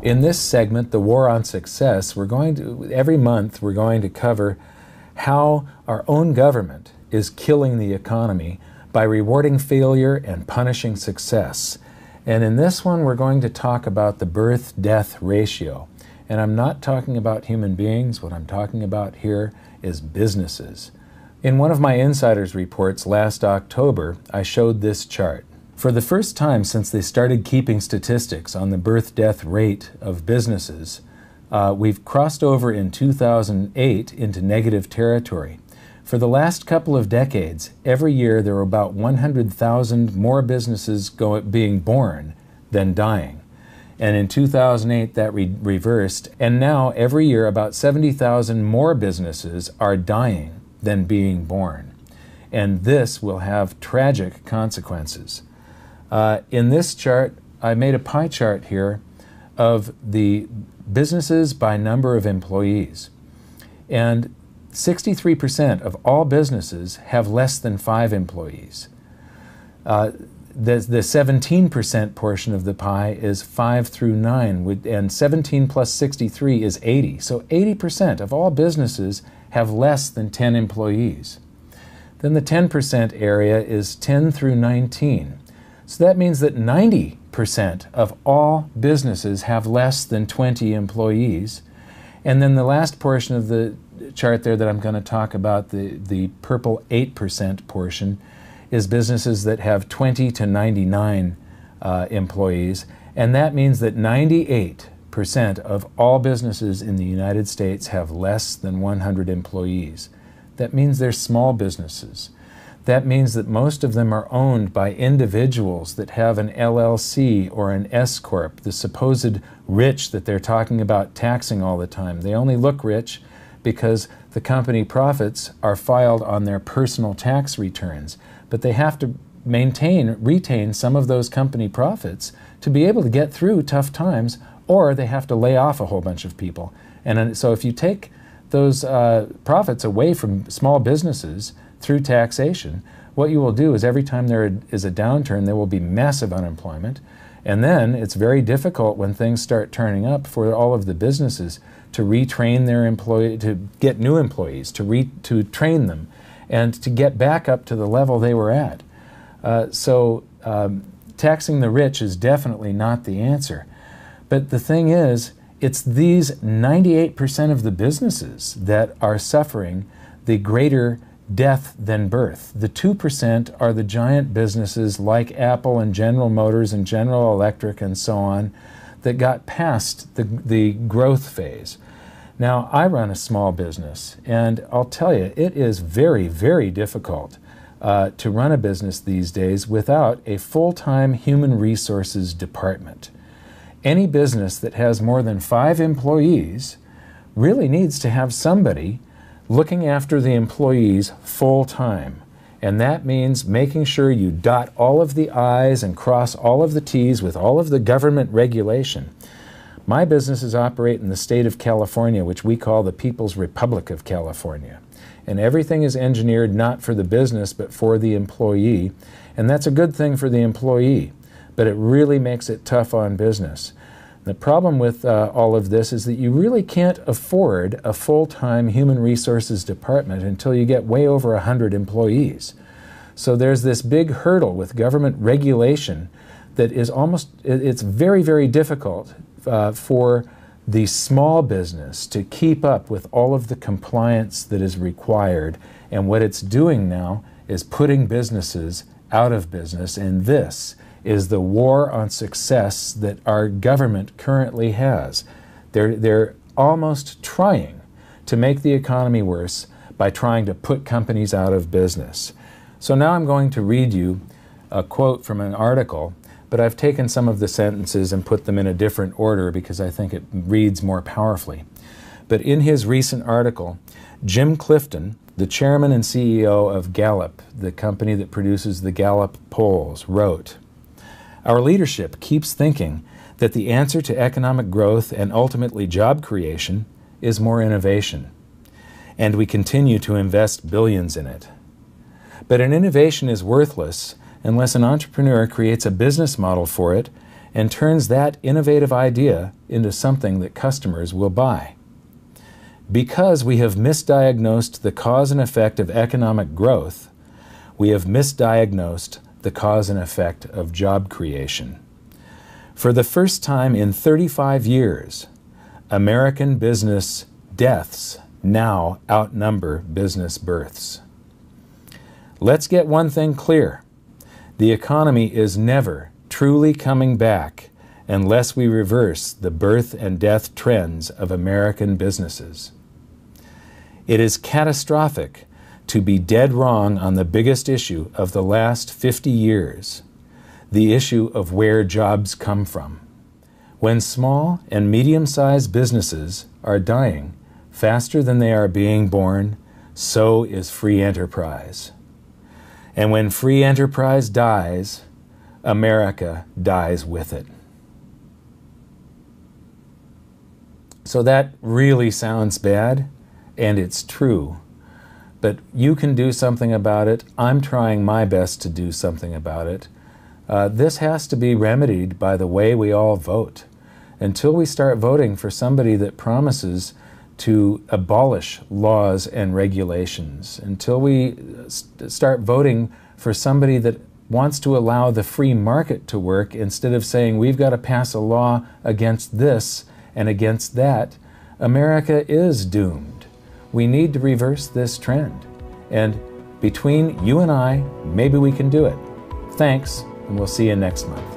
In this segment, The War on Success, every month we're going to cover how our own government is killing the economy by rewarding failure and punishing success. And in this one, we're going to talk about the birth-death ratio. And I'm not talking about human beings. What I'm talking about here is businesses. In one of my insiders reports last October, I showed this chart. For the first time since they started keeping statistics on the birth-death rate of businesses, we've crossed over in 2008 into negative territory. For the last couple of decades, every year there were about 100,000 more businesses being born than dying. And in 2008 that reversed, and now every year about 70,000 more businesses are dying than being born. And this will have tragic consequences. In this chart, I made a pie chart here of the businesses by number of employees. And 63% of all businesses have less than 5 employees. The 17% portion of the pie is 5 through 9, and 17 plus 63 is 80. So 80% of all businesses have less than 10 employees. Then the 10% area is 10 through 19. So that means that 90% of all businesses have less than 20 employees. And then the last portion of the chart there that I'm going to talk about, the purple 8% portion, is businesses that have 20 to 99 employees. And that means that 98% of all businesses in the United States have less than 100 employees. That means they're small businesses. That means that most of them are owned by individuals that have an LLC or an S-corp, the supposed rich that they're talking about taxing all the time. They only look rich because the company profits are filed on their personal tax returns. But they have to retain some of those company profits to be able to get through tough times, or they have to lay off a whole bunch of people. And so if you take those profits away from small businesses through taxation, what you will do is every time there is a downturn, there will be massive unemployment. And then it's very difficult when things start turning up for all of the businesses to retrain their employees, to get new employees, to train them, and to get back up to the level they were at. Taxing the rich is definitely not the answer. But the thing is, it's these 98% of the businesses that are suffering the greater death than birth. The 2% are the giant businesses like Apple and General Motors and General Electric and so on that got past the growth phase. Now, I run a small business, and I'll tell you, it is very, very difficult to run a business these days without a full-time human resources department. Any business that has more than 5 employees really needs to have somebody looking after the employees full-time. And that means making sure you dot all of the I's and cross all of the T's with all of the government regulation. My businesses operate in the state of California, which we call the People's Republic of California. And everything is engineered not for the business, but for the employee. And that's a good thing for the employee, but it really makes it tough on business. The problem with all of this is that you really can't afford a full-time human resources department until you get way over 100 employees. So there's this big hurdle with government regulation that is it's very, very difficult for the small business to keep up with all of the compliance that is required. And what it's doing now is putting businesses out of business, and this is the war on success that our government currently has. They're almost trying to make the economy worse by trying to put companies out of business. So now I'm going to read you a quote from an article, but I've taken some of the sentences and put them in a different order because I think it reads more powerfully. But in his recent article, Jim Clifton, the chairman and CEO of Gallup, the company that produces the Gallup polls, wrote, "Our leadership keeps thinking that the answer to economic growth and ultimately job creation is more innovation, and we continue to invest billions in it. But an innovation is worthless unless an entrepreneur creates a business model for it and turns that innovative idea into something that customers will buy. Because we have misdiagnosed the cause and effect of economic growth, we have misdiagnosed the cause and effect of job creation. For the first time in 35 years, American business deaths now outnumber business births. Let's get one thing clear. The economy is never truly coming back unless we reverse the birth and death trends of American businesses. It is catastrophic to be dead wrong on the biggest issue of the last 50 years, the issue of where jobs come from. When small and medium-sized businesses are dying faster than they are being born, so is free enterprise. And when free enterprise dies, America dies with it. So that really sounds bad, and it's true. But you can do something about it. I'm trying my best to do something about it. This has to be remedied by the way we all vote. Until we start voting for somebody that promises to abolish laws and regulations, until we start voting for somebody that wants to allow the free market to work instead of saying we've got to pass a law against this and against that, America is doomed. We need to reverse this trend. And between you and I, maybe we can do it. Thanks, and we'll see you next month.